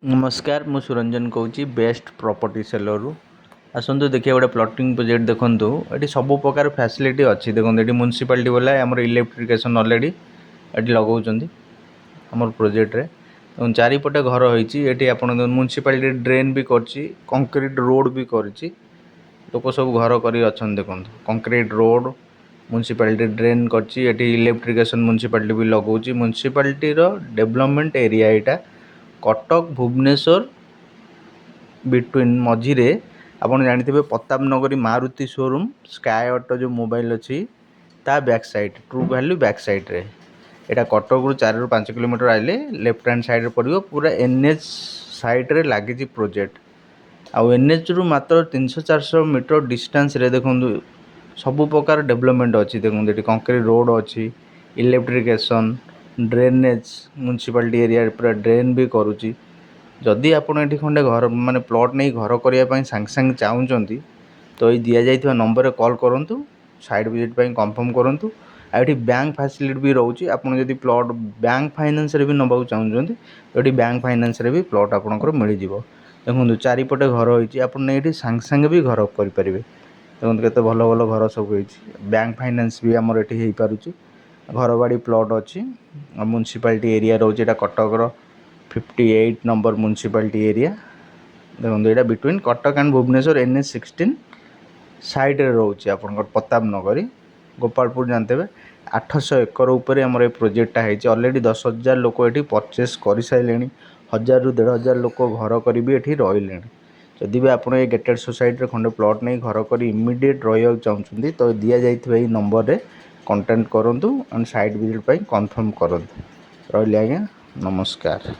नमस्कार मु सुरंजन कहूँ बेस्ट प्रॉपर्टी सेलर रु आसतु देखिए गोटे प्लॉटिंग प्रोजेक्ट देखूँ ये सब प्रकार फैसिलिटी अच्छी देखो ये म्यूनिसिपालिटी वाला आम इलेक्ट्रिकेशन अलरेडी ये लगाऊँ आम प्रोजेक्ट रे चारिपटे घर होती आप म्यूनिसिपालिटी ड्रेन भी कंक्रीट रोड भी कर लोक सब घर कर देखो कंक्रीट रोड म्यूनिसिपालिटी ड्रेन कर इलेक्ट्रिकेशन म्यूनिसिपालिटी भी लगाऊँ म्यूनिसिपालिटी डेवलपमेंट एरिया यहाँ कटक भुवनेश्वर बिटवीन मझीरे आपड़ जानते प्रताप नगरी मारुति शोरूम स्काई ऑटो जो मोबाइल अच्छी ता back side true value back side रे यहाँ कटक रु 4 ରୁ 5 किलोमीटर आइले लेफ्ट हैंड साइड पड़ो पूरा एनएच साइड रे लगी प्रोजेक्ट आउ एनएच रु मात्र 300-400 मीटर डिस्टेंस रे देखो सब प्रकार डेवलपमेंट अच्छी देखो ये कंक्रीट रोड अच्छी इलेक्ट्रिकेशन ड्रेनेज म्यूनिसिपालिटी एरिया पूरा ड्रेन भी करुँची जदि आपड़ ये खंडे घर माने प्लॉट नहीं घर करने सांगे सांगे चाहूँगी तो ये दि जा नंबर कॉल करूँ साइड विजिट कंफर्म करूँ आठ बैंक फैसिलिटी भी रोचे आपड़ जब प्लॉट बैंक फाइनेंस रे भी नबाक चाहूँगी तो ये बैंक फाइनेंस रे भी प्लॉट आपंकर मिल जाव देखो चारिपटे घर होती आपड़ सांगे सांगे भी घर करेंगे देखो केते भल भल घर सब होती बैंक फाइनेंस भी आमर ये हो पारुची घर बाड़ी प्लॉट अच्छी म्यूनिसिपालिटी एरिया रोचे कटकर 58 नंबर म्यूनिसिपालिटी एरिया देखो यहाँ between Cuttack and Bhubaneswar NH16 side रे रोचे आप प्रताप नगरी गोपालपुर जानते हैं 800 एकर उपर आमर ये प्रोजेक्टा है ऑलरेडी 10,000 लोक ये परचेस कर सारे 1,000 ରୁ 1,500 लोक घर कर भी ये रही जदि भी आप गेटेड सोसाइटी खंडे प्लॉट नहीं घर कर इमिडिएट रहा चाहते तो दि जा नंबर रे कांटेक्ट करूँ एंड साइट विजिट कंफर्म करूँ रही आज्ञा नमस्कार।